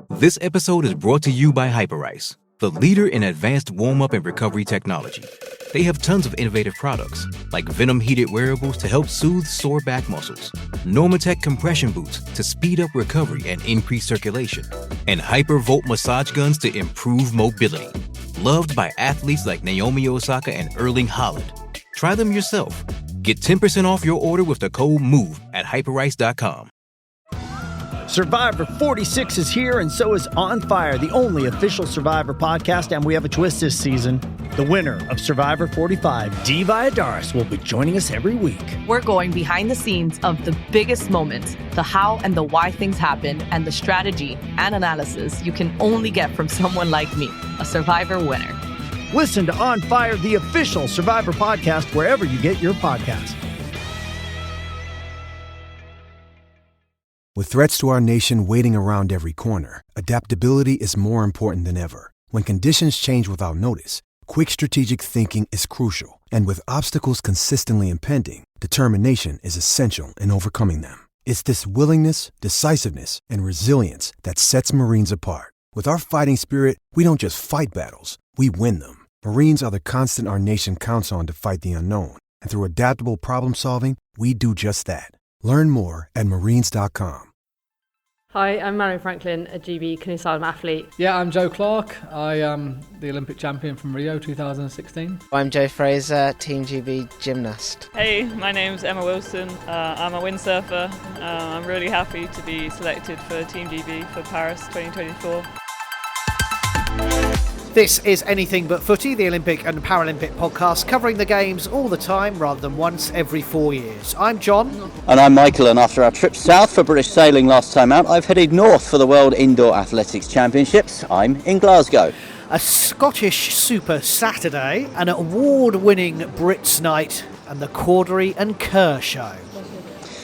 This episode is brought to you by Hyperice, the leader in advanced warm-up and recovery technology. They have tons of innovative products, like Venom-heated wearables to help soothe sore back muscles, Normatec compression boots to speed up recovery and increase circulation, and Hypervolt massage guns to improve mobility. Loved by athletes like Naomi Osaka and Erling Haaland. Try them yourself. Get 10% off your order with the code MOVE at hyperice.com. Survivor 46 is here, and so is On Fire, the only official Survivor podcast, and we have a twist this season. The winner of Survivor 45, Dee Valladares, will be joining us every week. We're going behind the scenes of the biggest moments, the how and the why things happen, and the strategy and analysis you can only get from someone like me, a Survivor winner. Listen to On Fire, the official Survivor podcast, wherever you get your podcasts. With threats to our nation waiting around every corner, adaptability is more important than ever. When conditions change without notice, quick strategic thinking is crucial. And with obstacles consistently impending, determination is essential in overcoming them. It's this willingness, decisiveness, and resilience that sets Marines apart. With our fighting spirit, we don't just fight battles, we win them. Marines are the constant our nation counts on to fight the unknown. And through adaptable problem solving, we do just that. Learn more at marines.com. Hi, I'm Marion Franklin, a GB canoe slalom athlete. Yeah, I'm Joe Clark. I am the Olympic champion from Rio 2016. I'm Joe Fraser, Team GB gymnast. Hey, my name's Emma Wilson. I'm a windsurfer. I'm really happy to be selected for Team GB for Paris 2024. This is Anything But Footy, the Olympic and Paralympic podcast covering the games all the time rather than once every 4 years. I'm John. And I'm Michael, and after our trip south for British sailing last time out, I've headed north for the World Indoor Athletics Championships. I'm in Glasgow. A Scottish Super Saturday, an award-winning Brits night, and the Caudery and Kerr show.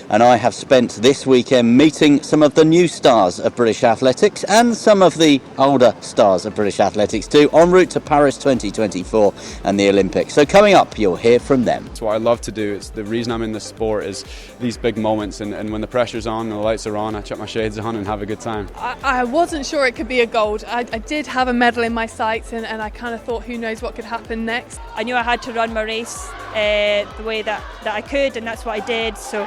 And I have spent this weekend meeting some of the new stars of British athletics and some of the older stars of British athletics too, en route to Paris 2024 and the Olympics. So coming up, you'll hear from them. It's what I love to do. It's the reason I'm in this sport is these big moments, and when the pressure's on and the lights are on, I chuck my shades on and have a good time. I wasn't sure it could be a gold. I did have a medal in my sights, and I kind of thought who knows what could happen next. I knew I had to run my race the way that I could, and that's what I did. So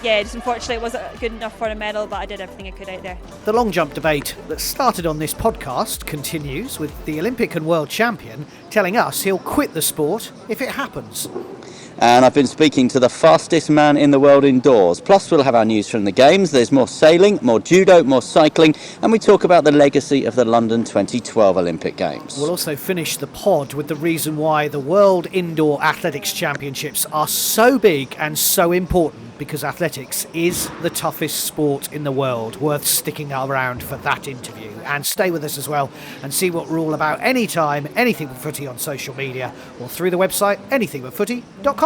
just unfortunately it wasn't good enough for a medal, but I did everything I could out there. The long jump debate that started on this podcast continues with the Olympic and world champion telling us he'll quit the sport if it happens. And I've been speaking to the fastest man in the world indoors. Plus we'll have our news from the games. There's more sailing, more judo, more cycling, and we talk about the legacy of the London 2012 Olympic Games. We'll also finish the pod with the reason why the World Indoor Athletics Championships are so big and so important, because athletics is the toughest sport in the world. Worth sticking around for that interview. And stay with us as well and see what we're all about anytime, Anything But Footy on social media or through the website anythingbutfooty.com.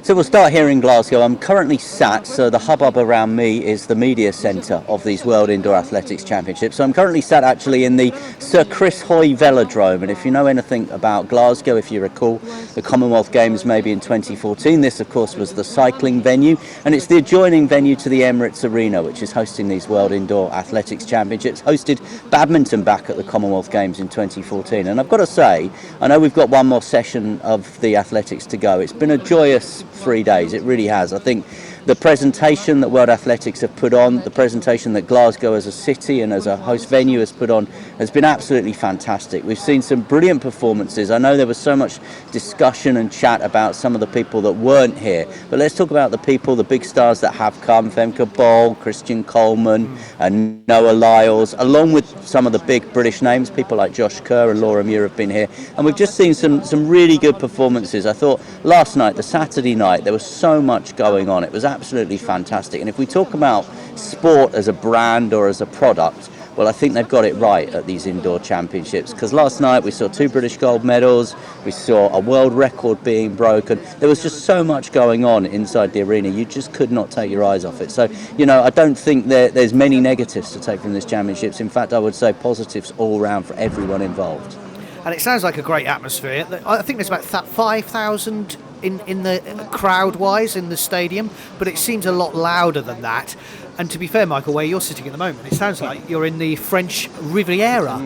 So we'll start here in Glasgow. I'm currently sat, so the hubbub around me is the media centre of these World Indoor Athletics Championships. So I'm currently sat actually in the Sir Chris Hoy Velodrome, and if you know anything about Glasgow, if you recall the Commonwealth Games maybe in 2014, this of course was the cycling venue, and it's the adjoining venue to the Emirates Arena, which is hosting these World Indoor Athletics Championships, hosted badminton back at the Commonwealth Games in 2014. And I've got to say, I know we've got one more session of the athletics to go. It's been a joyous 3 days, it really has. I think the presentation that World Athletics have put on, the presentation that Glasgow as a city and as a host venue has put on, has been absolutely fantastic. We've seen some brilliant performances. I know there was so much discussion and chat about some of the people that weren't here, but let's talk about the people, the big stars that have come. Femke Bol, Christian Coleman and Noah Lyles, along with some of the big British names, people like Josh Kerr and Laura Muir have been here, and we've just seen some really good performances. I thought last night, the Saturday night, there was so much going on. It was absolutely fantastic. And if we talk about sport as a brand or as a product, well, I think they've got it right at these indoor championships, because last night we saw 2 British gold medals, we saw a world record being broken. There was just so much going on inside the arena, you just could not take your eyes off it. So, I don't think there's many negatives to take from this championships. In fact, I would say positives all round for everyone involved. And it sounds like a great atmosphere. I think there's about 5,000 in the crowd-wise in the stadium, but it seems a lot louder than that. And to be fair, Michael, where you're sitting at the moment, it sounds like you're in the French Riviera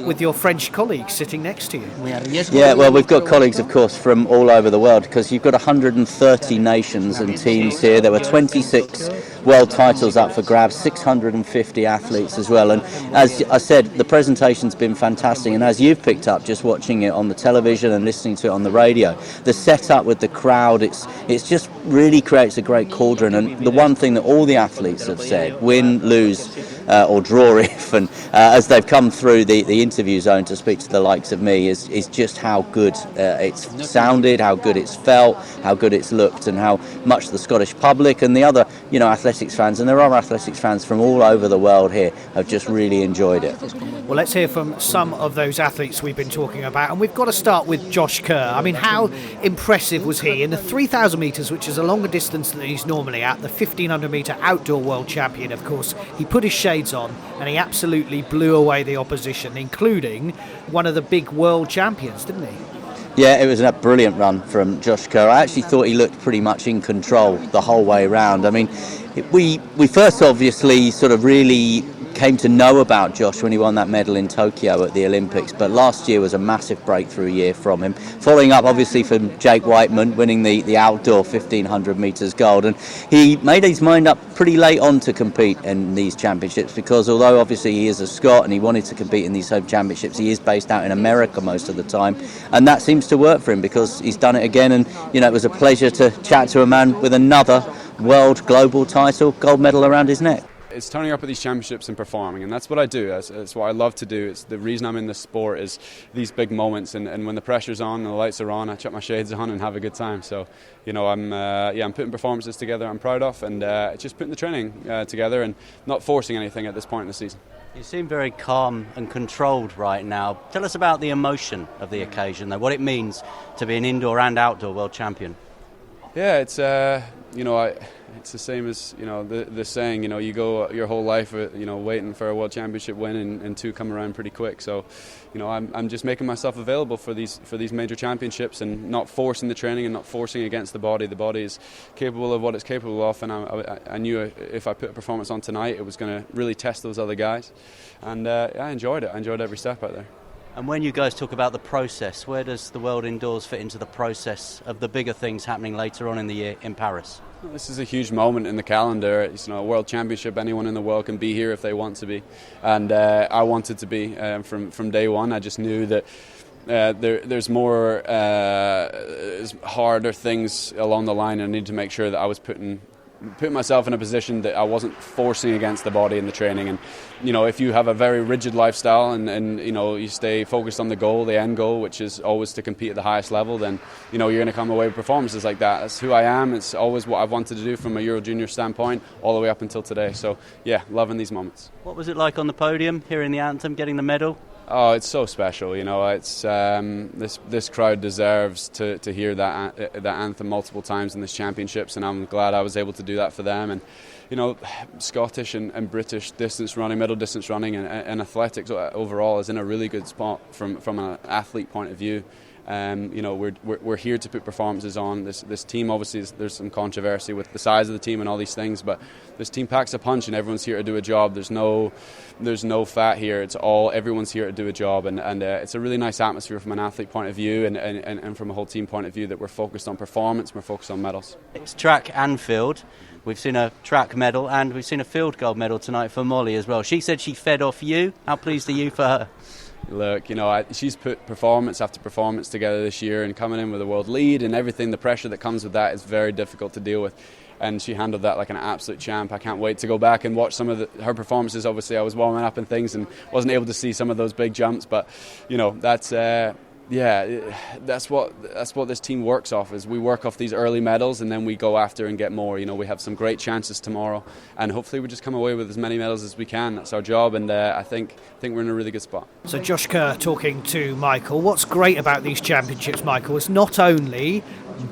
with your French colleagues sitting next to you. Yeah, well, we've got colleagues, of course, from all over the world, because you've got 130 nations and teams here. There were 26 world titles up for grabs, 650 athletes as well. And as I said, the presentation's been fantastic. And as you've picked up just watching it on the television and listening to it on the radio, the setup with the crowd, it's just really creates a great cauldron. And the one thing that all the athletes have said, win, lose or draw if, and as they've come through the interview zone to speak to the likes of me, is just how good it's sounded, how good it's felt, how good it's looked, and how much the Scottish public and the other, athletics fans, and there are athletics fans from all over the world here, have just really enjoyed it. Well, let's hear from some of those athletes we've been talking about, and we've got to start with Josh Kerr. I mean, how impressive was he in the 3,000 metres, which is a longer distance than he's normally at, the 1,500 metre outdoor world champion, of course. He put his shades on and he absolutely blew away the opposition, including one of the big world champions, didn't he? Yeah, it was a brilliant run from Josh Kerr. I actually thought he looked pretty much in control the whole way around. I mean, we first obviously sort of really came to know about Josh when he won that medal in Tokyo at the Olympics, but last year was a massive breakthrough year from him, following up obviously from Jake Whiteman winning the outdoor 1,500 metres gold. And he made his mind up pretty late on to compete in these championships, because although obviously he is a Scot and he wanted to compete in these home championships, he is based out in America most of the time, and that seems to work for him because he's done it again. And it was a pleasure to chat to a man with another world global title, gold medal around his neck. It's turning up at these championships and performing, and that's what I do. It's what I love to do. It's the reason I'm in this sport, is these big moments, and when the pressure's on and the lights are on, I chuck my shades on and have a good time. So I'm putting performances together I'm proud of, and just putting the training together and not forcing anything at this point in the season. You seem very calm and controlled right now. Tell us about the emotion of the occasion, though, what it means to be an indoor and outdoor world champion. Yeah, it's it's the same as the saying. You go your whole life waiting for a world championship win, and two come around pretty quick. So I'm just making myself available for these major championships, and not forcing the training and not forcing against the body. The body is capable of what it's capable of, and I knew if I put a performance on tonight, it was going to really test those other guys, and I enjoyed it. I enjoyed every step out there. And when you guys talk about the process, where does the World Indoors fit into the process of the bigger things happening later on in the year in Paris? Well, this is a huge moment in the calendar. It's a World Championship. Anyone in the world can be here if they want to be, and I wanted to be from day one. I just knew that there's more harder things along the line, and I needed to make sure that I was putting myself in a position that I wasn't forcing against the body in the training. And if you have a very rigid lifestyle and you stay focused on the goal, the end goal, which is always to compete at the highest level, then you're going to come away with performances like that. That's who I am. It's always what I've wanted to do from a Euro Junior standpoint all the way up until today. So yeah, loving these moments. What was it like on the podium, hearing the anthem, getting the medal? Oh, it's so special. It's this crowd deserves to hear that anthem multiple times in these championships, and I'm glad I was able to do that for them. And Scottish and British distance running, middle distance running, and athletics overall is in a really good spot from an athlete point of view. We're here to put performances on. This team, obviously, there's some controversy with the size of the team and all these things, but this team packs a punch, and everyone's here to do a job. There's no fat here. Everyone's here to do a job, and it's a really nice atmosphere from an athlete point of view, and from a whole team point of view, that we're focused on performance, we're focused on medals. It's track and field. We've seen a track medal and we've seen a field gold medal tonight for Molly as well. She said she fed off you. How pleased are you for her? Look, she's put performance after performance together this year, and coming in with a world lead and everything, the pressure that comes with that is very difficult to deal with. And she handled that like an absolute champ. I can't wait to go back and watch some of her performances. Obviously, I was warming up and things and wasn't able to see some of those big jumps, but that's what this team works off. Is we work off these early medals, and then we go after and get more. We have some great chances tomorrow, and hopefully we just come away with as many medals as we can. That's our job, and I think we're in a really good spot. So Josh Kerr talking to Michael. What's great about these championships, Michael, is not only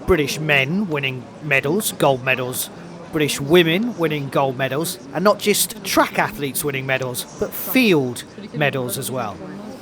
British men winning medals, gold medals, British women winning gold medals, and not just track athletes winning medals, but field medals as well.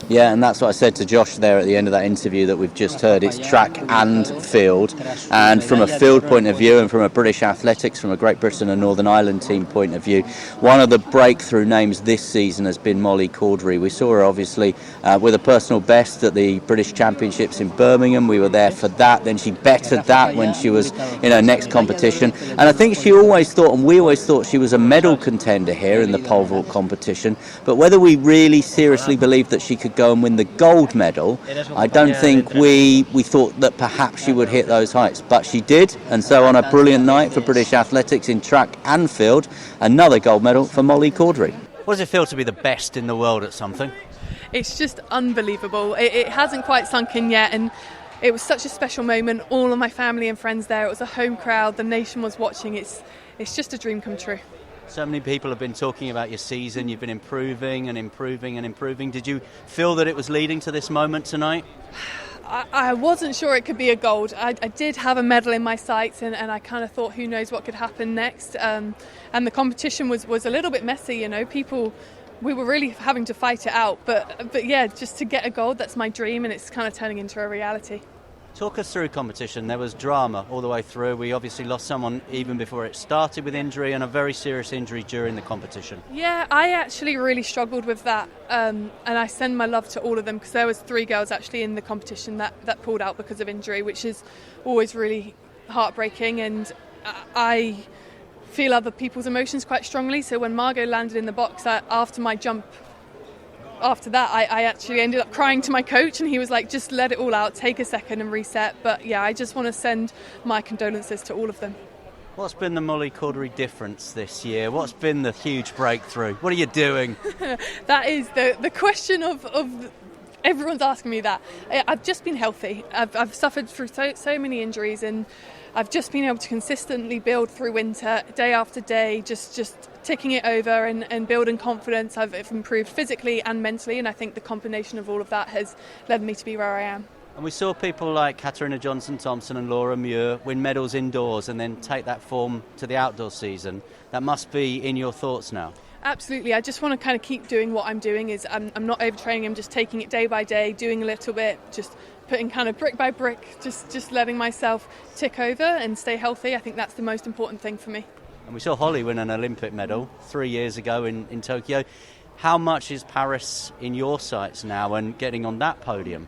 Yeah, and that's what I said to Josh there at the end of that interview that we've just heard. It's track and field. And from a field point of view and from a British athletics, from a Great Britain and Northern Ireland team point of view, one of the breakthrough names this season has been Molly Caudery. We saw her obviously with a personal best at the British Championships in Birmingham. We were there for that. Then she bettered that when she was in her next competition. And I think she always thought, and we always thought, she was a medal contender here in the pole vault competition. But whether we really seriously believed that she could go and win the gold medal, I don't think we thought that perhaps she would hit those heights, but she did. And so on a brilliant night for British athletics in track and field, another gold medal for Molly Caudery. What does it feel to be the best in the world at something? It's just unbelievable. It hasn't quite sunk in yet, and it was such a special moment. All of my family and friends there. It was a home crowd. The nation was watching. It's just a dream come true. So many people have been talking about your season. You've been improving and improving and improving. Did you feel that it was leading to this moment tonight? I wasn't sure it could be a gold. I did have a medal in my sights, and I kind of thought, who knows what could happen next. And the competition was a little bit messy, you know. We were really having to fight it out. But yeah, just to get a gold, that's my dream, and it's kind of turning into a reality. Talk us through competition. There was drama all the way through. We obviously lost someone even before it started with injury, and a very serious injury during the competition. Yeah, I actually really struggled with that, and I send my love to all of them, because there was 3 girls actually in the competition that pulled out because of injury, which is always really heartbreaking, and I feel other people's emotions quite strongly. So when Margot landed in the box after my jump, after that, I actually ended up crying to my coach, and he was like, just let it all out, take a second and reset. But yeah, I just want to send my condolences to all of them. What's been the Molly Caudery difference this year? What's been the huge breakthrough? What are you doing? That is the question of everyone's asking me that. I've just been healthy. I've suffered through so many injuries, and I've just been able to consistently build through winter, day after day, just ticking it over and building confidence. I've improved physically and mentally, and I think the combination of all of that has led me to be where I am. And we saw people like Katarina Johnson-Thompson and Laura Muir win medals indoors and then take that form to the outdoor season. That must be in your thoughts now. Absolutely. I just want to kind of keep doing what I'm doing. I'm not overtraining, I'm just taking it day by day, doing a little bit, just putting kind of brick by brick, just letting myself tick over and stay healthy. I think that's the most important thing for me. And we saw Holly win an Olympic medal 3 years ago in Tokyo. How much is Paris in your sights now and getting on that podium?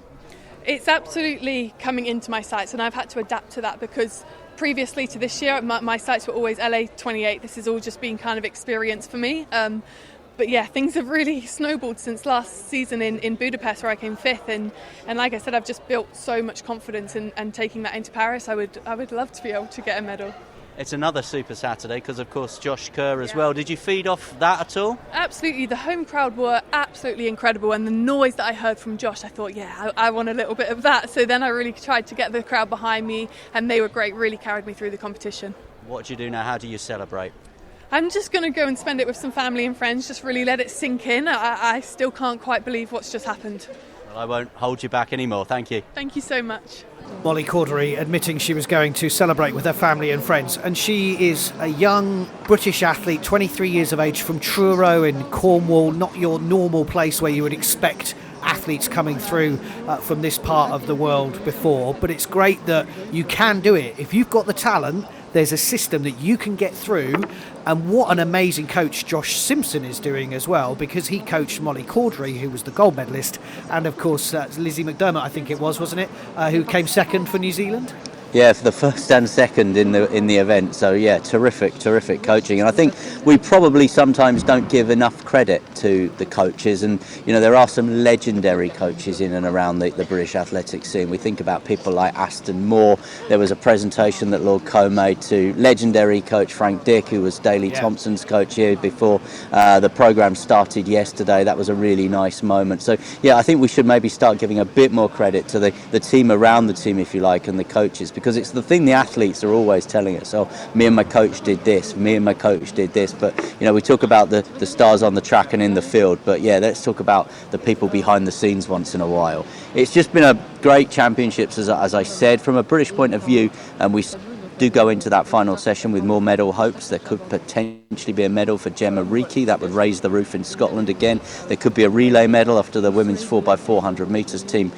It's absolutely coming into my sights, and I've had to adapt to that, because previously to this year, my sights were always LA 28. This has all just been kind of experience for me. But yeah, things have really snowballed since last season in Budapest, where I came 5th. And like I said, I've just built so much confidence, and taking that into Paris, I would love to be able to get a medal. It's another Super Saturday because, of course, Josh Kerr as well. Did you feed off that at all? Absolutely. The home crowd were absolutely incredible, and the noise that I heard from Josh, I thought, yeah, I want a little bit of that. So then I really tried to get the crowd behind me, and they were great, really carried me through the competition. What do you do now? How do you celebrate? I'm just going to go and spend it with some family and friends, just really let it sink in. I still can't quite believe what's just happened. Well, I won't hold you back anymore. Thank you. Thank you so much. Molly Caudery admitting she was going to celebrate with her family and friends, and she is a young British athlete, 23 years of age, from Truro in Cornwall, not your normal place where you would expect athletes coming through from this part of the world before, but it's great that you can do it. If you've got the talent, there's a system that you can get through, and what an amazing coach Josh Simpson is doing as well, because he coached Molly Caudery, who was the gold medalist, and of course Lizzie McDermott, I think it was, wasn't it, who came second for New Zealand? Yeah, for the first and second in the event. So yeah, terrific coaching. And I think we probably sometimes don't give enough credit to the coaches. And you know, there are some legendary coaches in and around the British athletics scene. We think about people like Aston Moore. There was a presentation that Lord Coe made to legendary coach Frank Dick, who was Daley Thompson's coach here before the programme started yesterday. That was a really nice moment. So yeah, I think we should maybe start giving a bit more credit to the team around the team, if you like, and the coaches, because it's the thing the athletes are always telling us. Oh, me and my coach did this, me and my coach did this. But you know, we talk about the stars on the track and in the field, but yeah, let's talk about the people behind the scenes once in a while. It's just been a great championships, as I said, from a British point of view, and we do go into that final session with more medal hopes. There could potentially be a medal for Gemma Reekie. That would raise the roof in Scotland again. There could be a relay medal after the women's 4x400 metres team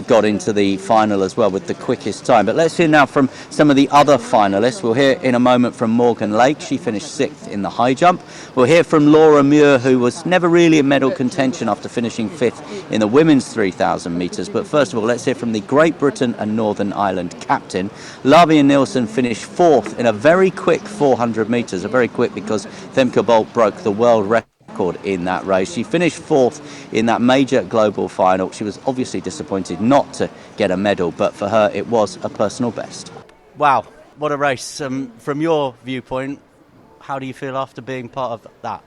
got into the final as well with the quickest time. But let's hear now from some of the other finalists. We'll hear in a moment from Morgan Lake. She finished 6th in the high jump. We'll hear from Laura Muir, who was never really in medal contention after finishing 5th in the women's 3,000 metres. But first of all, let's hear from the Great Britain and Northern Ireland captain. Laviai Nielsen finished 4th in a very quick 400 metres. Very quick because Femke Bolt broke the world record in that race. She finished 4th in that major global final. She was obviously disappointed not to get a medal, but for her it was a personal best. Wow, what a race. From your viewpoint, how do you feel after being part of that?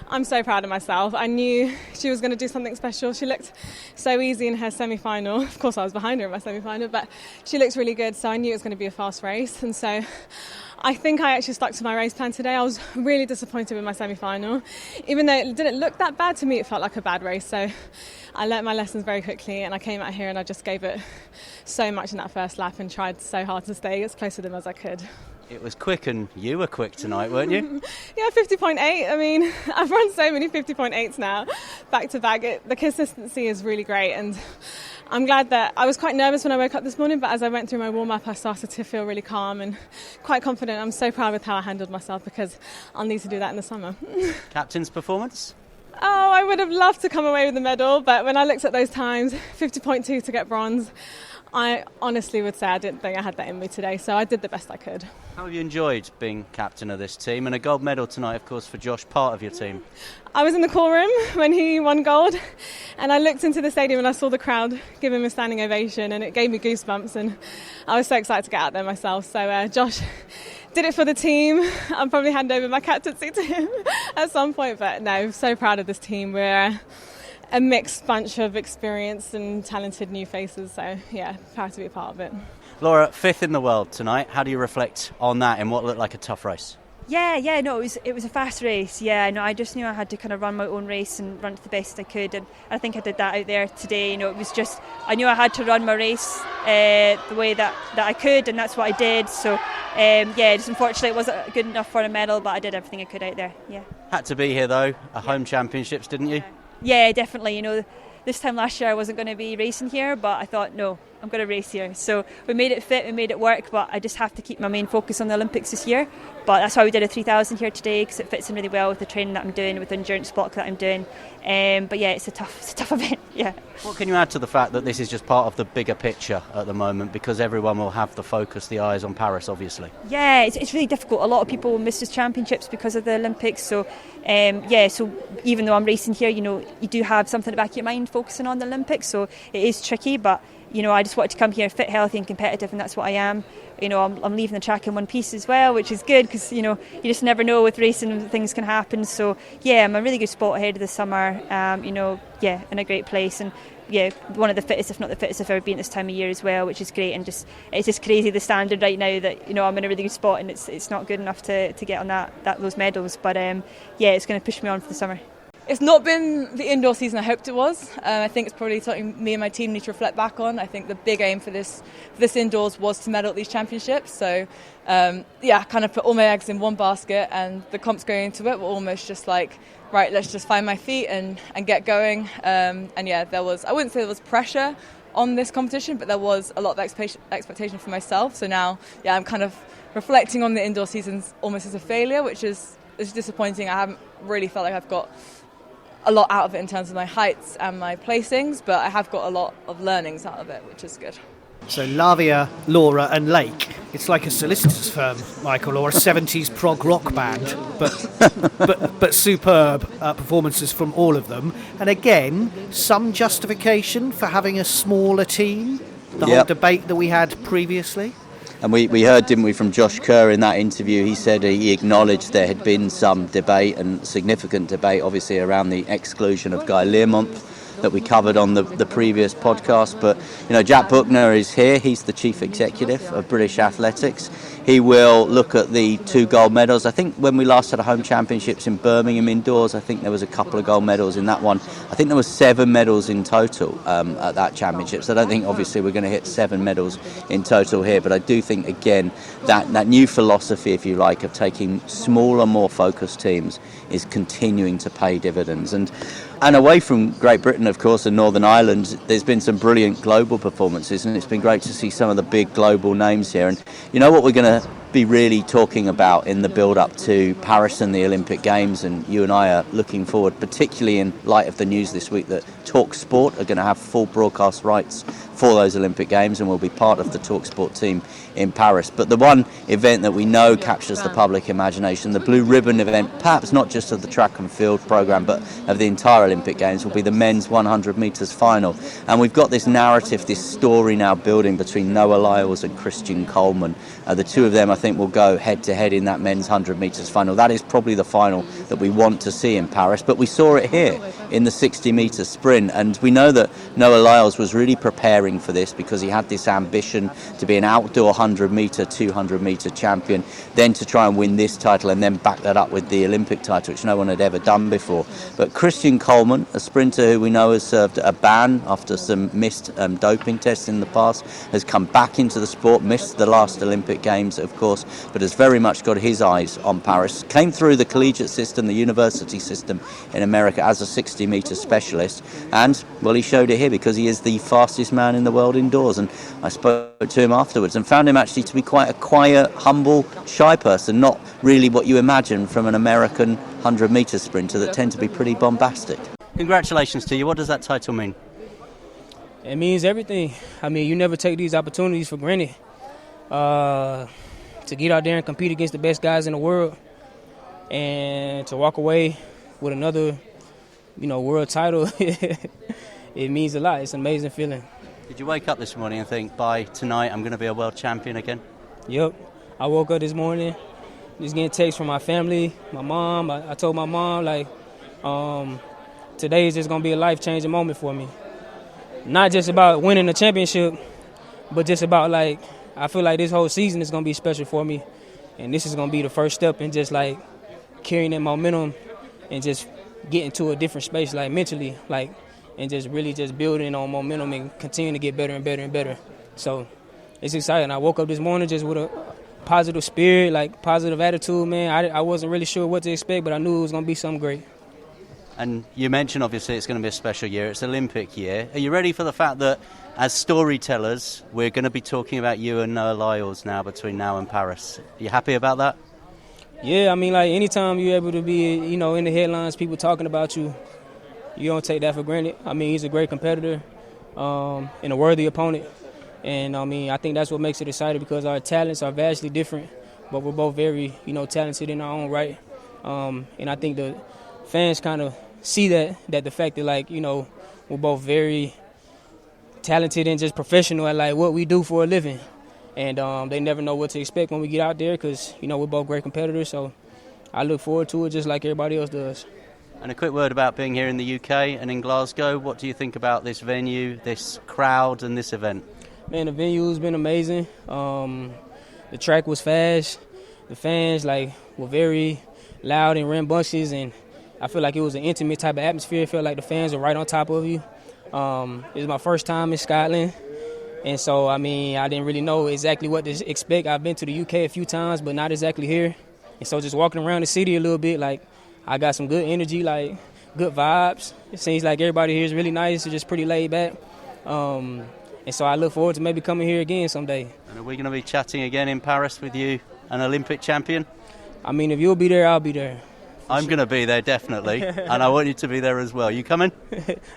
I'm so proud of myself. I knew she was going to do something special. She looked so easy in her semi-final. Of course, I was behind her in my semi-final, but she looked really good, so I knew it was going to be a fast race. And so I think I actually stuck to my race plan today. I was really disappointed with my semi-final. Even though it didn't look that bad, to me it felt like a bad race. So I learnt my lessons very quickly, and I came out here and I just gave it so much in that first lap and tried so hard to stay as close to them as I could. It was quick, and you were quick tonight, weren't you? Yeah, 50.8. I mean, I've run so many 50.8s now, back to back. The consistency is really great, and I'm glad that I was quite nervous when I woke up this morning, but as I went through my warm-up, I started to feel really calm and quite confident. I'm so proud with how I handled myself because I'll need to do that in the summer. Captain's performance? Oh, I would have loved to come away with the medal, but when I looked at those times, 50.2 to get bronze, I honestly would say I didn't think I had that in me today, so I did the best I could. How have you enjoyed being captain of this team? And a gold medal tonight, of course, for Josh, part of your team. I was in the call room when he won gold, and I looked into the stadium and I saw the crowd give him a standing ovation, and it gave me goosebumps, and I was so excited to get out there myself. So Josh did it for the team. I'll probably hand over my captaincy to him at some point, but no, so proud of this team. We're a mixed bunch of experienced and talented new faces, so yeah, proud to be a part of it. Laura, 5th in the world tonight. How do you reflect on that in what looked like a tough race? Yeah, no, it was a fast race. Yeah, no, I just knew I had to kind of run my own race and run to the best I could, and I think I did that out there today. You know, it was just I knew I had to run my race the way that I could, and that's what I did. So just unfortunately it wasn't good enough for a medal, but I did everything I could out there. Yeah. Had to be here though. Home championships, didn't you? Yeah, definitely. You know, this time last year I wasn't going to be racing here, but I thought, no, I'm going to race here. So we made it fit, we made it work, but I just have to keep my main focus on the Olympics this year. But that's why we did a 3,000 here today, because it fits in really well with the training that I'm doing, with the endurance block that I'm doing. But yeah, it's a tough event. Yeah. What can you add to the fact that this is just part of the bigger picture at the moment, because everyone will have the focus, the eyes on Paris, obviously? Yeah, it's really difficult. A lot of people will miss the championships because of the Olympics. So so even though I'm racing here, you know, you do have something at the back of your mind focusing on the Olympics. So it is tricky, but you know, I just wanted to come here fit, healthy and competitive, and that's what I am. You know, I'm leaving the track in one piece as well, which is good because, you know, you just never know with racing, things can happen. So, yeah, I'm a really good spot ahead of the summer, in a great place. And, yeah, one of the fittest, if not the fittest I've ever been at this time of year as well, which is great. And it's just crazy the standard right now that, you know, I'm in a really good spot and it's not good enough to get on those medals. But, it's going to push me on for the summer. It's not been the indoor season I hoped it was. I think it's probably something me and my team need to reflect back on. I think the big aim for this indoors was to medal at these championships. So, kind of put all my eggs in one basket, and the comps going into it were almost just like, right, let's just find my feet and get going. There was, I wouldn't say there was pressure on this competition, but there was a lot of expectation for myself. So now, I'm kind of reflecting on the indoor seasons almost as a failure, which is disappointing. I haven't really felt like I've got a lot out of it in terms of my heights and my placings, but I have got a lot of learnings out of it, which is good. So Laviai, Laura and Lake, it's like a solicitor's firm, Michael, or a 70s prog rock band, but superb performances from all of them. And again, some justification for having a smaller team, the whole debate that we had previously. And we heard, didn't we, from Josh Kerr in that interview. He said he acknowledged there had been some debate, and significant debate, obviously, around the exclusion of Guy Learmonth that we covered on the previous podcast. But, you know, Jack Buckner is here. He's the chief executive of British Athletics. He will look at the 2 gold medals. I think when we last had a home championships in Birmingham indoors, I think there was a couple of gold medals in that one. I think there was 7 medals in total at that championship. So I don't think obviously we're going to hit 7 medals in total here, but I do think again that new philosophy, if you like, of taking smaller, more focused teams is continuing to pay dividends. And away from Great Britain, of course, and Northern Ireland, there's been some brilliant global performances, and it's been great to see some of the big global names here. And you know what we're going to be really talking about in the build-up to Paris and the Olympic Games, and you and I are looking forward, particularly in light of the news this week that TalkSport are going to have full broadcast rights for those Olympic Games and will be part of the TalkSport team in Paris. But the one event that we know captures the public imagination, the Blue Ribbon event, perhaps not just of the track and field programme but of the entire Olympic Games, will be the men's 100 metres final. And we've got this narrative, this story now building between Noah Lyles and Christian Coleman. The two of them, I think, will go head-to-head in that men's 100 metres final. That is probably the final that we want to see in Paris, but we saw it here in the 60-metre sprint, and we know that Noah Lyles was really preparing for this because he had this ambition to be an outdoor 100-metre, 200-metre champion, then to try and win this title and then back that up with the Olympic title, which no one had ever done before. But Christian Coleman, a sprinter who we know has served a ban after some missed doping tests in the past, has come back into the sport, missed the last Olympic Games, of course, but has very much got his eyes on Paris. Came through the collegiate system, the university system in America as a 60-metre specialist, and, well, he showed it here because he is the fastest man in the world indoors. And I spoke to him afterwards and found him actually to be quite a quiet, humble, shy person, not really what you imagine from an American 100-metre sprinter that tend to be pretty bombastic. Congratulations to you. What does that title mean? It means everything. I mean, you never take these opportunities for granted. To get out there and compete against the best guys in the world and to walk away with another, world title, it means a lot. It's an amazing feeling. Did you wake up this morning and think, by tonight I'm going to be a world champion again? Yep. I woke up this morning just getting texts from my family, my mom. I told my mom, today is just going to be a life-changing moment for me. Not just about winning the championship, but just about, I feel like this whole season is going to be special for me. And this is going to be the first step in just, carrying that momentum and just getting to a different space, mentally, and just really just building on momentum and continuing to get better and better and better. So it's exciting. I woke up this morning just with a positive spirit, positive attitude, man. I wasn't really sure what to expect, but I knew it was going to be something great. And you mentioned, obviously, it's going to be a special year. It's Olympic year. Are you ready for the fact that, as storytellers, we're going to be talking about you and Noah Lyles now between now and Paris? Are you happy about that? Yeah, I mean, anytime you're able to be, in the headlines, people talking about you, you don't take that for granted. I mean, he's a great competitor and a worthy opponent. And, I think that's what makes it exciting because our talents are vastly different, but we're both very, talented in our own right. And I think the fans kind of see that the fact that, we're both very talented and just professional at, what we do for a living. And they never know what to expect when we get out there because, we're both great competitors. So I look forward to it just like everybody else does. And a quick word about being here in the UK and in Glasgow. What do you think about this venue, this crowd and this event? Man, the venue's been amazing. The track was fast. The fans, were very loud and rambunctious, and I feel like it was an intimate type of atmosphere. I feel like the fans were right on top of you. It was my first time in Scotland, and so, I didn't really know exactly what to expect. I've been to the UK a few times, but not exactly here. And so just walking around the city a little bit, I got some good energy, good vibes. It seems like everybody here is really nice. It's just pretty laid back. And so I look forward to maybe coming here again someday. And are we going to be chatting again in Paris with you, an Olympic champion? If you'll be there, I'll be there. I'm going to be there, definitely, and I want you to be there as well. You coming?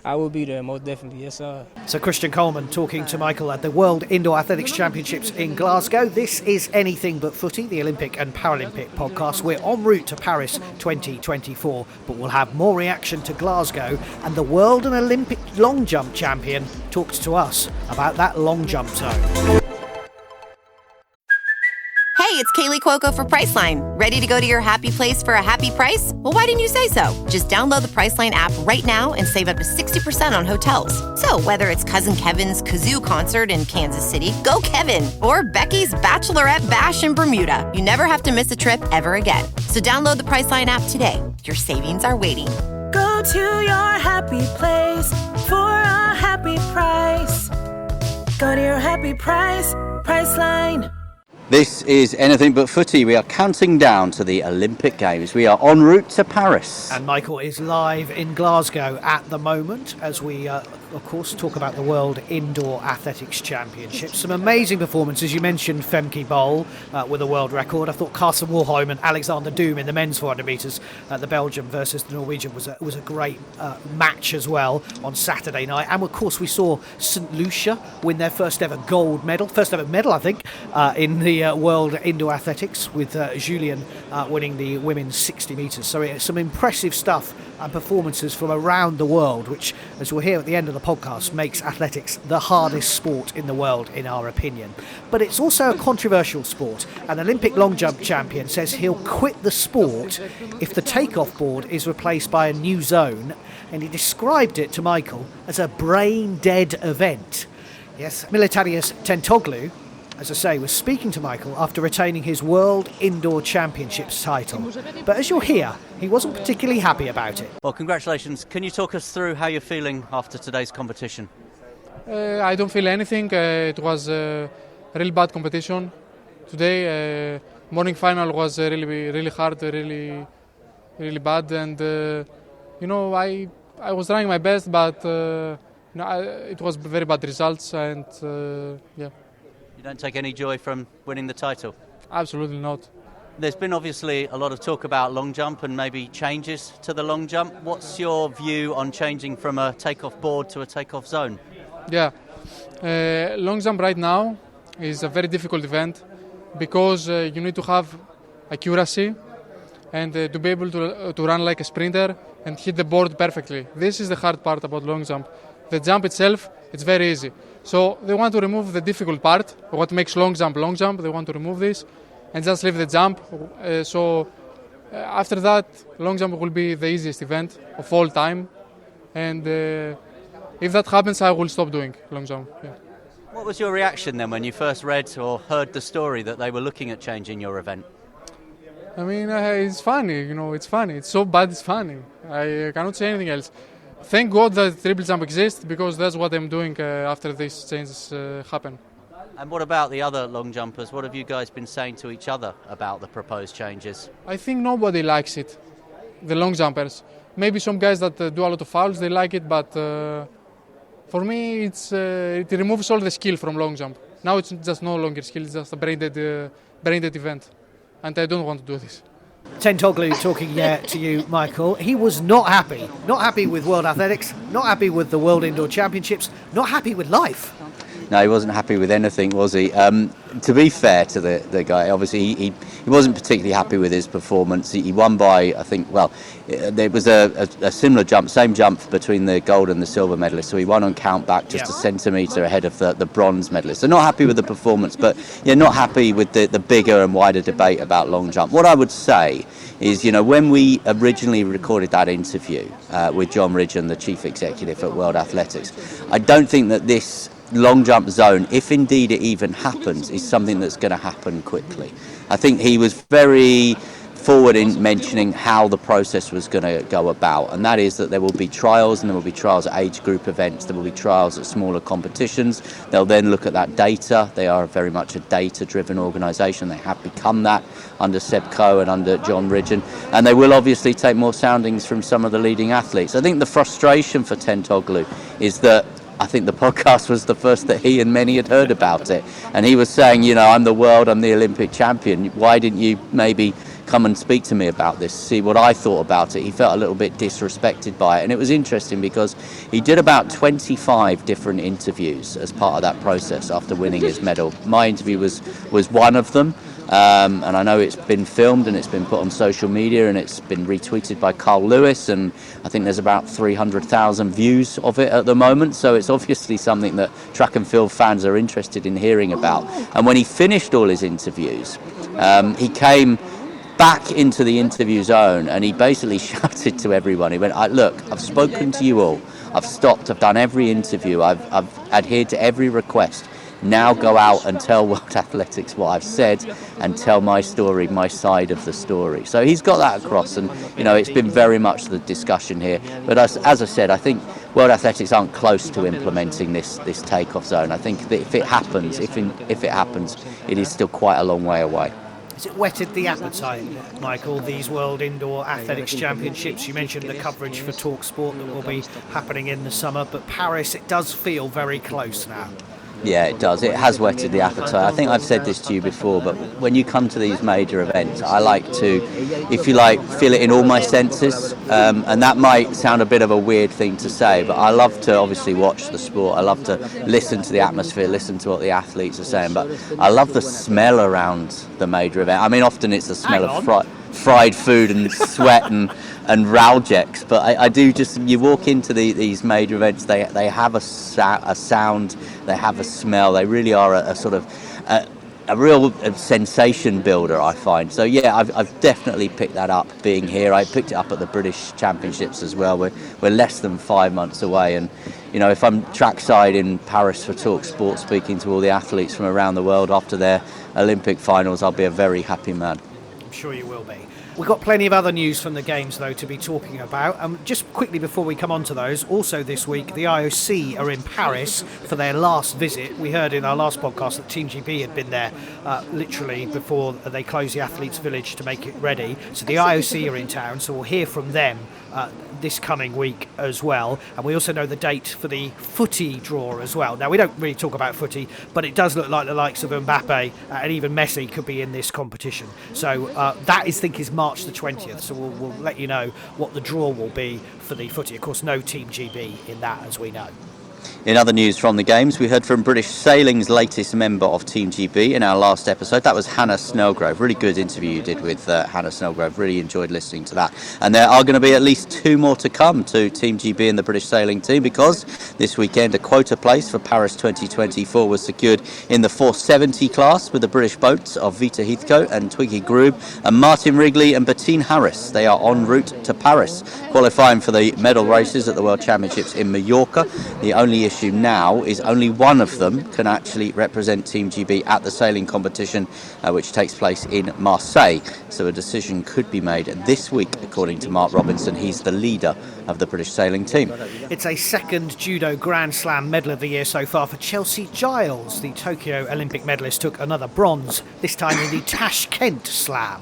I will be there, most definitely, yes, sir. So Christian Coleman talking to Michael at the World Indoor Athletics Championships in Glasgow. This is Anything But Footy, the Olympic and Paralympic podcast. We're en route to Paris 2024, but we'll have more reaction to Glasgow, and the World and Olympic long jump champion talks to us about that long jump zone. Hey, it's Kaylee Kaylee Cuoco for Priceline. Ready to go to your happy place for a happy price? Well, why didn't you say so? Just download the Priceline app right now and save up to 60% on hotels. So whether it's Cousin Kevin's Kazoo Concert in Kansas City, go Kevin, or Becky's Bachelorette Bash in Bermuda, you never have to miss a trip ever again. So download the Priceline app today. Your savings are waiting. Go to your happy place for a happy price. Go to your happy price, Priceline. This is Anything But Footy. We are counting down to the Olympic Games. We are en route to Paris. And Michael is live in Glasgow at the moment as we, of course, talk about the World Indoor Athletics Championships. Some amazing performances. You mentioned Femke Bol with a world record. I thought Carsten Warholm and Alexander Doom in the men's 400 metres, the Belgian versus the Norwegian, was a great match as well on Saturday night. And, of course, we saw St Lucia win their first ever medal, I think, in the World Indoor Athletics, with Julien winning the women's 60 metres. So it's some impressive stuff and performances from around the world, which, as we'll hear at the end of the podcast, makes athletics the hardest sport in the world, in our opinion. But it's also a controversial sport. An Olympic long jump champion says he'll quit the sport if the takeoff board is replaced by a new zone, and he described it to Michael as a brain-dead event. Yes, Militarius Tentoglou, as I say, was speaking to Michael after retaining his World Indoor Championships title. But as you'll hear, he wasn't particularly happy about it. Well, congratulations. Can you talk us through how you're feeling after today's competition? I don't feel anything. It was a really bad competition today. Morning final was really hard, really bad. And, I was trying my best, but it was very bad results. And, yeah. You don't take any joy from winning the title? Absolutely not. There's been obviously a lot of talk about long jump and maybe changes to the long jump. What's your view on changing from a takeoff board to a takeoff zone? Yeah, long jump right now is a very difficult event because you need to have accuracy and to be able to run like a sprinter and hit the board perfectly. This is the hard part about long jump. The jump itself, it's very easy. So they want to remove the difficult part, what makes long jump. They want to remove this and just leave the jump. After that, long jump will be the easiest event of all time. And if that happens, I will stop doing long jump. Yeah. What was your reaction then when you first read or heard the story that they were looking at changing your event? I mean, it's funny, it's funny. It's so bad, it's funny. I cannot say anything else. Thank God that triple jump exists, because that's what I'm doing after these changes happen. And what about the other long jumpers? What have you guys been saying to each other about the proposed changes? I think nobody likes it, the long jumpers. Maybe some guys that do a lot of fouls, they like it, but for me it removes all the skill from long jump. Now it's just no longer skill, it's just a brain-dead event. And I don't want to do this. Tentoglou talking to you, Michael. He was not happy with World Athletics, not happy with the World Indoor Championships, not happy with life. No, he wasn't happy with anything, was he? To be fair to the guy, obviously he wasn't particularly happy with his performance. He won by, I think, there was a similar jump, same jump between the gold and the silver medalist. So he won on count back just a centimetre ahead of the bronze medalist. So not happy with the performance, but not happy with the bigger and wider debate about long jump. What I would say is, when we originally recorded that interview with John Ridgeon, the chief executive at World Athletics, I don't think that this long jump zone, if indeed it even happens, is something that's going to happen quickly. I think he was very forward in mentioning how the process was going to go about, and that is that there will be trials, and there will be trials at age group events, there will be trials at smaller competitions. They'll then look at that data. They are very much a data-driven organisation. They have become that under Seb Coe and under John Ridgeon, and they will obviously take more soundings from some of the leading athletes. I think the frustration for Tentoglou is that I think the podcast was the first that he and many had heard about it, and he was saying, I'm the Olympic champion. Why didn't you maybe come and speak to me about this, see what I thought about it? He felt a little bit disrespected by it, and it was interesting because he did about 25 different interviews as part of that process after winning his medal. My interview was one of them, and I know it's been filmed and it's been put on social media and it's been retweeted by Carl Lewis, and I think there's about 300,000 views of it at the moment, so it's obviously something that track and field fans are interested in hearing about. And when he finished all his interviews, He came back into the interview zone and he basically shouted to everyone. He went, look, I've spoken to you all. I've stopped. I've done every interview. I've adhered to every request. Now go out and tell World Athletics what I've said and tell my story, my side of the story. So he's got that across, and it's been very much the discussion here. But as I said, I think World Athletics aren't close to implementing this takeoff zone. I think that if it happens, it is still quite a long way away. Has it whetted the appetite, Michael, these World Indoor Athletics Championships? You mentioned the coverage for TalkSport that will be happening in the summer, but Paris, it does feel very close now. Yeah, it does. It has whetted the appetite. I think I've said this to you before, but when you come to these major events, I like to, if you like, feel it in all my senses. And that might sound a bit of a weird thing to say, but I love to obviously watch the sport. I love to listen to the atmosphere, listen to what the athletes are saying, but I love the smell around the major event. I mean, often it's the smell of fried food and sweat and Raljeks, but I do just, you walk into these major events, they have a sound, they have a smell, they really are a sort of a real sensation builder, I find. So yeah, I've definitely picked that up being here. I picked it up at the British Championships as well. We're less than 5 months away, and if I'm trackside in Paris for TalkSport speaking to all the athletes from around the world after their Olympic finals, I'll be a very happy man. I'm sure you will be. We've got plenty of other news from the Games, though, to be talking about. Just quickly before we come on to those, also this week, the IOC are in Paris for their last visit. We heard in our last podcast that Team GB had been there literally before they closed the Athletes' Village to make it ready. So the IOC are in town, so we'll hear from them this coming week as well. And we also know the date for the footy draw as well. Now, we don't really talk about footy, but it does look like the likes of Mbappe and even Messi could be in this competition. So that is March the 20th, so we'll let you know what the draw will be for the footy. Of course, no Team GB in that, as we know. In other news from the Games, we heard from British Sailing's latest member of Team GB in our last episode. That was Hannah Snellgrove. Really good interview you did with Hannah Snellgrove. Really enjoyed listening to that. And there are going to be at least 2 more to come to Team GB and the British Sailing team, because this weekend a quota place for Paris 2024 was secured in the 470 class with the British boats of Vita Heathcote and Twiggy Groob and Martin Wrigley and Bettine Harris. They are en route to Paris, qualifying for the medal races at the World Championships in Mallorca. The only issue now is only one of them can actually represent Team GB at the sailing competition, which takes place in Marseille. So a decision could be made this week, according to Mark Robinson. He's the leader of the British sailing team. It's a second Judo Grand Slam medal of the year so far for Chelsea Giles. The Tokyo Olympic medalist took another bronze, this time in the Tashkent Slam.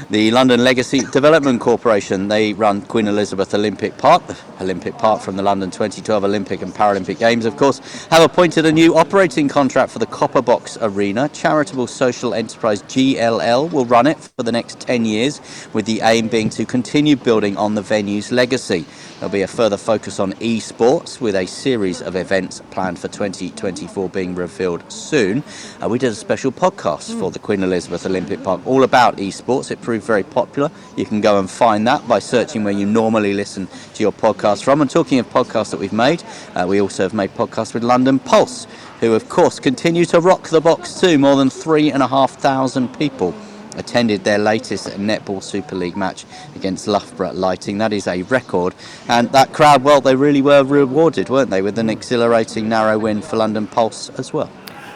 The London Legacy Development Corporation, they run Queen Elizabeth Olympic Park, the Olympic Park from the London 2012 Olympic and Paralympic Games, of course, have appointed a new operating contract for the Copper Box Arena. Charitable social enterprise GLL will run it for the next 10 years, with the aim being to continue building on the venue's legacy. There'll be a further focus on esports, with a series of events planned for 2024 being revealed soon. We did a special podcast for the Queen Elizabeth Olympic Park all about esports. It proved very popular. You can go and find that by searching where you normally listen to your podcast from. And talking of podcasts that we've made, we also have made podcasts with London Pulse, who of course continue to rock the box too. More than 3,500 people attended their latest Netball Super League match against Loughborough Lighting. That is a record, and that crowd, well, they really were rewarded, weren't they, with an exhilarating narrow win for London Pulse as well.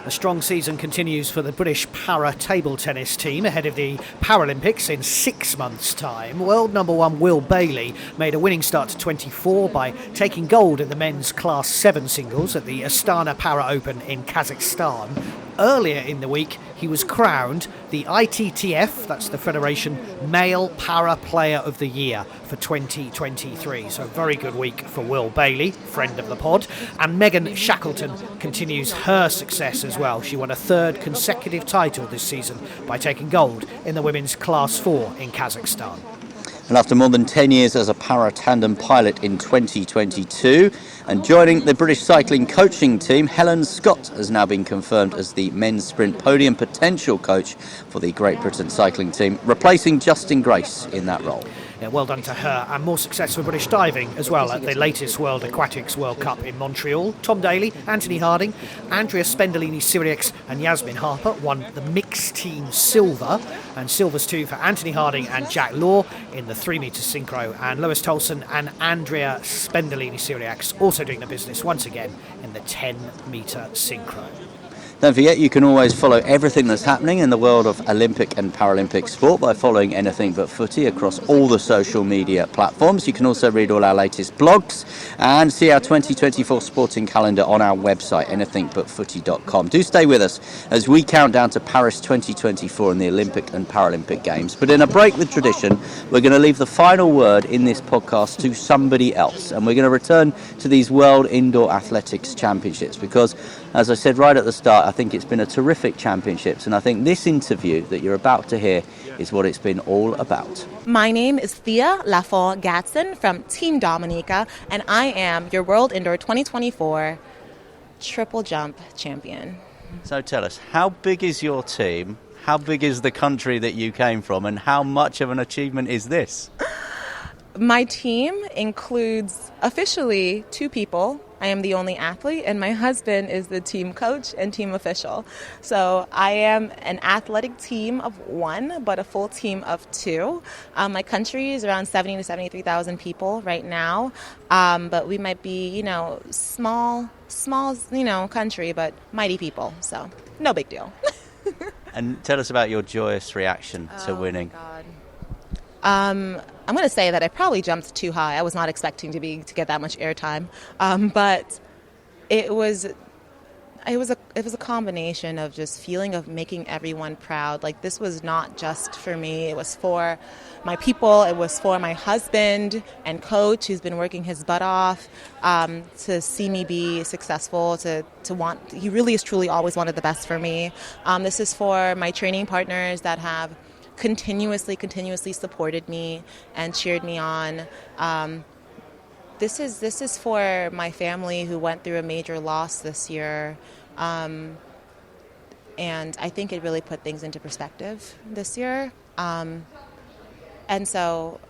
A strong season continues for the British para table tennis team ahead of the Paralympics in 6 months' time. World number 1 Will Bailey made a winning start to 24 by taking gold in the men's Class 7 singles at the Astana Para Open in Kazakhstan. Earlier in the week, he was crowned the ITTF, that's the Federation, Male Para Player of the Year for 2023. So a very good week for Will Bailey, friend of the pod. And Megan Shackleton continues her success as well. She won a 3rd consecutive title this season by taking gold in the women's Class 4 in Kazakhstan. And after more than 10 years as a para-tandem pilot in 2022 and joining the British cycling coaching team, Helen Scott has now been confirmed as the men's sprint podium potential coach for the Great Britain cycling team, replacing Justin Grace in that role. Yeah, well done to her, and more success for British diving as well at the latest World Aquatics World Cup in Montreal. Tom Daley, Anthony Harding, Andrea Spendolini-Sirieix and Yasmin Harper won the mixed team silver, and silvers too for Anthony Harding and Jack Law in the 3-metre synchro, and Lois Tolson and Andrea Spendolini-Sirieix also doing the business once again in the 10-metre synchro. Don't forget, you can always follow everything that's happening in the world of Olympic and Paralympic sport by following Anything But Footy across all the social media platforms. You can also read all our latest blogs and see our 2024 sporting calendar on our website, anythingbutfooty.com. Do stay with us as we count down to Paris 2024 and the Olympic and Paralympic Games. But in a break with tradition, we're going to leave the final word in this podcast to somebody else. And we're going to return to these World Indoor Athletics Championships because, as I said right at the start, I think it's been a terrific championships, and I think this interview that you're about to hear is what it's been all about. My name is Thea Lanford from Team Dominica, and I am your World Indoor 2024 triple jump champion. So tell us, how big is your team? How big is the country that you came from, and how much of an achievement is this? My team includes officially 2 people. I am the only athlete, and my husband is the team coach and team official. So I am an athletic team of 1, but a full team of 2. My country is around 70 to 73,000 people right now, but we might be, small, country, but mighty people. So no big deal. And tell us about your joyous reaction to winning. I'm going to say that I probably jumped too high. I was not expecting to get that much airtime, but it was a combination of just feeling of making everyone proud. Like, this was not just for me; it was for my people. It was for my husband and coach, who's been working his butt off to see me be successful. He really is truly always wanted the best for me. This is for my training partners that have continuously supported me and cheered me on. This is for my family who went through a major loss this year, and I think it really put things into perspective this year. And so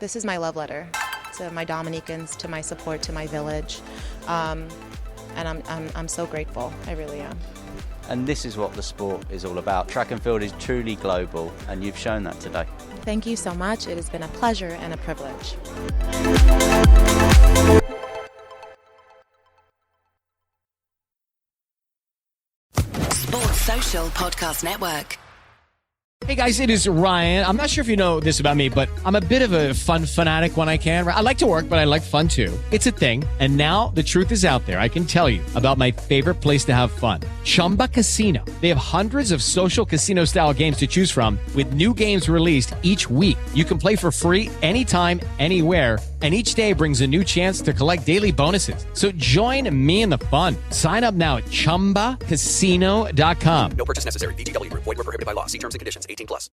this is my love letter to my Dominicans, to my support, to my village, and I'm so grateful. I really am. And this is what the sport is all about. Track and field is truly global, and you've shown that today. Thank you so much. It has been a pleasure and a privilege. Sports Social Podcast Network. Hey guys, it is Ryan. I'm not sure if you know this about me, but I'm a bit of a fun fanatic when I can. I like to work, but I like fun too. It's a thing. And now the truth is out there. I can tell you about my favorite place to have fun. Chumba Casino. They have hundreds of social casino style games to choose from with new games released each week. You can play for free anytime, anywhere. And each day brings a new chance to collect daily bonuses. So join me in the fun. Sign up now at ChumbaCasino.com. No purchase necessary. VGW Group. Void where prohibited by law. See terms and conditions. 18+.